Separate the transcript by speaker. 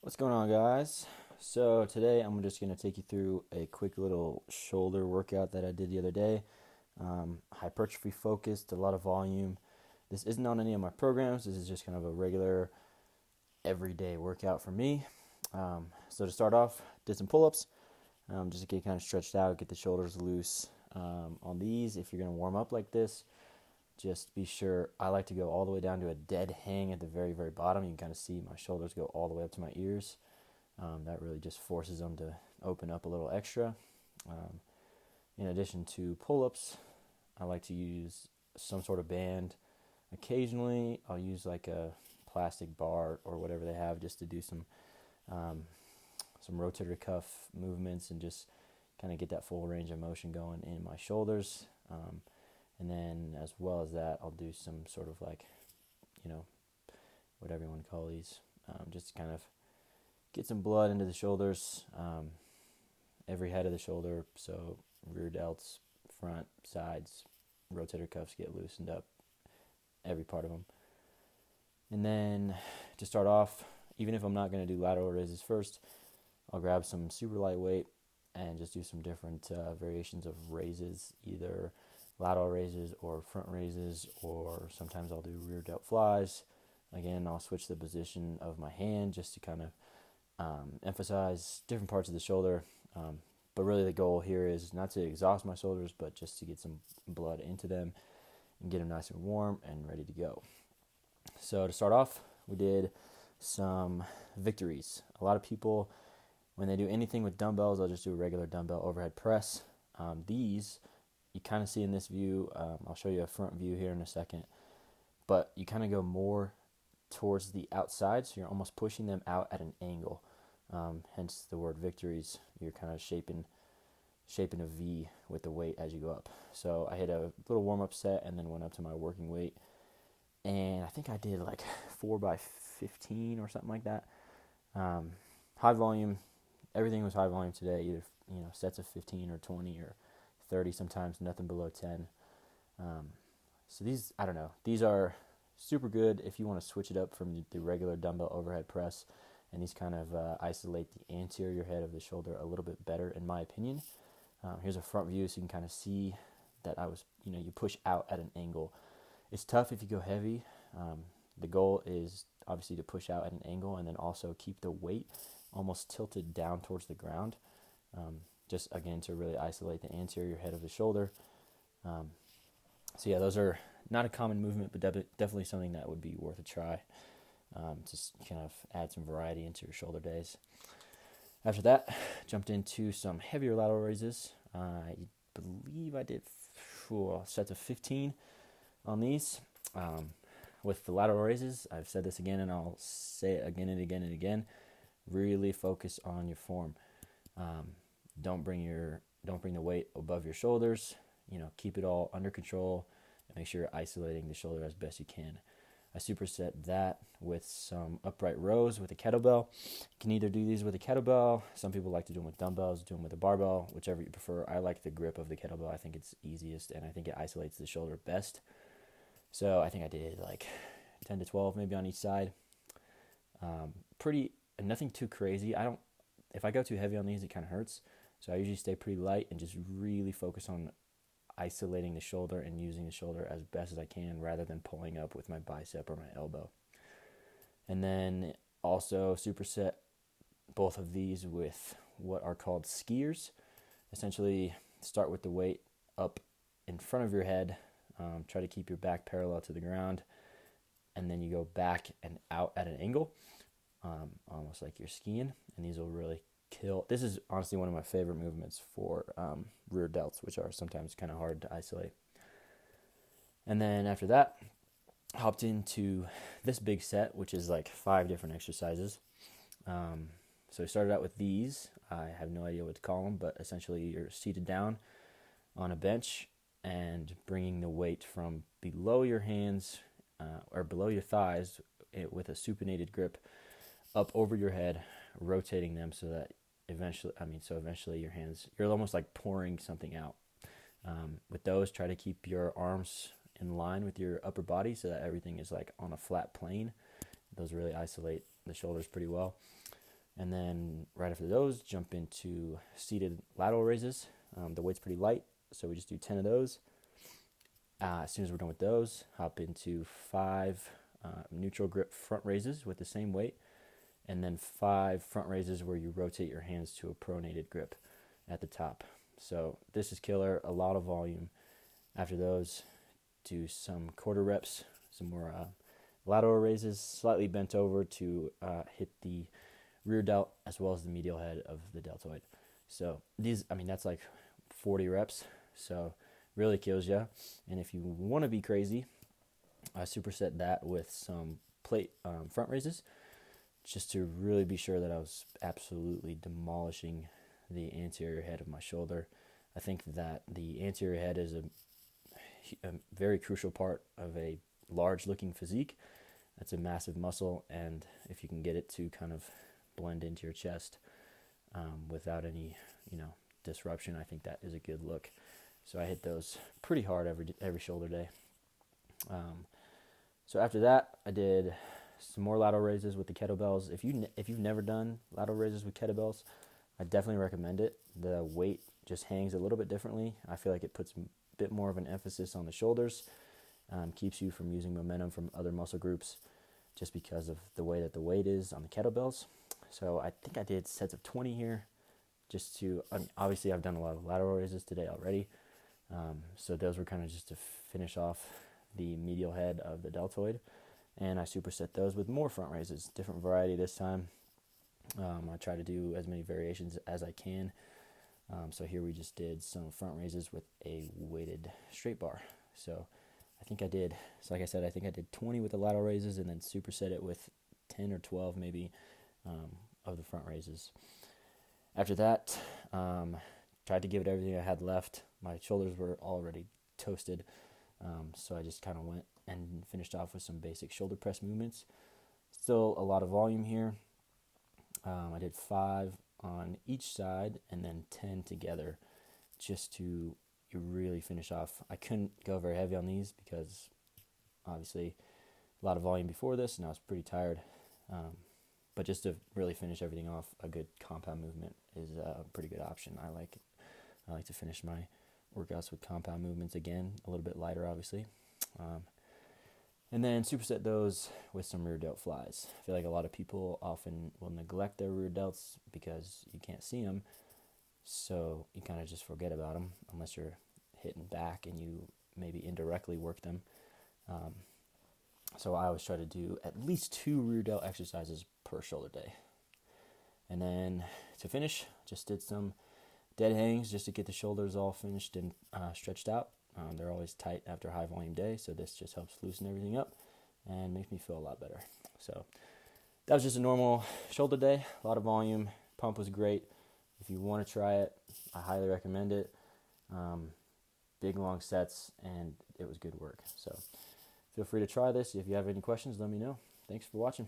Speaker 1: What's going on, guys? So today I'm just going to take you through a quick little shoulder workout that I did the other day. Hypertrophy focused, a lot of volume. This isn't on any of my programs. This is just kind of a regular everyday workout for me. So to start off, did some pull-ups, just to get kind of stretched out, get the shoulders loose. On these, if you're going to warm up like this, just be sure. I like to go all the way down to a dead hang at the very, very bottom. You can kind of see my shoulders go all the way up to my ears. That really just forces them to open up a little extra. Um, in addition to pull-ups, I like to use some sort of band. Occasionally, I'll use like a plastic bar or whatever they have just to do some rotator cuff movements and just kind of get that full range of motion going in my shoulders. And then as well as that, I'll do some sort of like, whatever you want to call these, just to kind of get some blood into the shoulders, every head of the shoulder, so rear delts, front, sides, rotator cuffs get loosened up, every part of them. And then to start off, even if I'm not going to do lateral raises first, I'll grab some super lightweight and just do some different variations of raises, either lateral raises or front raises, or sometimes I'll do rear delt flies. Again, I'll switch the position of my hand just to kind of emphasize different parts of the shoulder. But really the goal here is not to exhaust my shoulders, but just to get some blood into them and get them nice and warm and ready to go. So to start off, we did some victories. A lot of people, when they do anything with dumbbells, they'll just do a regular dumbbell overhead press. These, you kind of see in this view, I'll show you a front view here in a second, but you kind of go more towards the outside, so you're almost pushing them out at an angle. Hence the word victories. You're kind of shaping a V with the weight as you go up. So I hit a little warm-up set and then went up to my working weight. And I think I did like 4x15 or something like that. High volume. Everything was high volume today, either sets of 15 or 20 or 30 sometimes, nothing below 10. So these, I don't know, these are super good if you want to switch it up from the regular dumbbell overhead press, and these kind of isolate the anterior head of the shoulder a little bit better, in my opinion. Here's a front view so you can kind of see that you push out at an angle. It's tough if you go heavy. The goal is obviously to push out at an angle and then also keep the weight almost tilted down towards the ground, just again to really isolate the anterior head of the shoulder. So yeah, those are not a common movement, but definitely something that would be worth a try. Just kind of add some variety into your shoulder days. After that, jumped into some heavier lateral raises. I believe I did sets of 15 on these. With the lateral raises, I've said this again and I'll say it again and again and again. Really focus on your form. Don't bring the weight above your shoulders. Keep it all under control and make sure you're isolating the shoulder as best you can. I superset that with some upright rows with a kettlebell. You can either do these with a kettlebell. Some people like to do them with dumbbells, do them with a barbell, whichever you prefer. I like the grip of the kettlebell. I think it's easiest and I think it isolates the shoulder best. So I think I did like 10 to 12 maybe on each side. Nothing too crazy. If I go too heavy on these, it kind of hurts. So I usually stay pretty light and just really focus on isolating the shoulder and using the shoulder as best as I can rather than pulling up with my bicep or my elbow. And then also superset both of these with what are called skiers. Essentially, start with the weight up in front of your head. Try to keep your back parallel to the ground. And then you go back and out at an angle, almost like you're skiing. And these will really kill. This is honestly one of my favorite movements for rear delts, which are sometimes kind of hard to isolate. And then after that, hopped into this big set, which is like 5 different exercises. So I started out with these. I have no idea what to call them, but essentially you're seated down on a bench and bringing the weight from below your hands or below your thighs with a supinated grip up over your head, rotating them so that eventually your hands, you're almost like pouring something out. With those, try to keep your arms in line with your upper body so that everything is like on a flat plane. Those really isolate the shoulders pretty well. And then right after those, jump into seated lateral raises. The weight's pretty light, so we just do 10 of those. As soon as we're done with those, hop into 5 neutral grip front raises with the same weight, and then 5 front raises where you rotate your hands to a pronated grip at the top. So this is killer, a lot of volume. After those, do some quarter reps, some more lateral raises, slightly bent over to hit the rear delt as well as the medial head of the deltoid. So that's like 40 reps, so really kills you. And if you want to be crazy, I superset that with some plate front raises, just to really be sure that I was absolutely demolishing the anterior head of my shoulder. I think that the anterior head is a very crucial part of a large looking physique. That's a massive muscle, and if you can get it to kind of blend into your chest without any disruption, I think that is a good look. So I hit those pretty hard every shoulder day. So after that, I did some more lateral raises with the kettlebells. If you've never done lateral raises with kettlebells, I definitely recommend it. The weight just hangs a little bit differently. I feel like it puts a bit more of an emphasis on the shoulders, keeps you from using momentum from other muscle groups just because of the way that the weight is on the kettlebells. So I think I did sets of 20 here, obviously I've done a lot of lateral raises today already. So those were kind of just to finish off the medial head of the deltoid. And I superset those with more front raises, different variety this time. I try to do as many variations as I can. So here we just did some front raises with a weighted straight bar. So like I said, I think I did 20 with the lateral raises and then superset it with 10 or 12 maybe of the front raises. After that, tried to give it everything I had left. My shoulders were already toasted, so I just kind of went and finished off with some basic shoulder press movements. Still a lot of volume here. I did 5 on each side and then 10 together just to really finish off. I couldn't go very heavy on these because obviously a lot of volume before this and I was pretty tired. But just to really finish everything off, a good compound movement is a pretty good option. I like to finish my workouts with compound movements again, a little bit lighter obviously. And then superset those with some rear delt flies. I feel like a lot of people often will neglect their rear delts because you can't see them, so you kind of just forget about them unless you're hitting back and you maybe indirectly work them. So I always try to do at least 2 rear delt exercises per shoulder day. And then to finish, just did some dead hangs just to get the shoulders all finished and stretched out. They're always tight after a high volume day, so this just helps loosen everything up and makes me feel a lot better. So that was just a normal shoulder day, a lot of volume. Pump was great. If you want to try it, I highly recommend it. Big long sets, and it was good work. So feel free to try this. If you have any questions, let me know. Thanks for watching.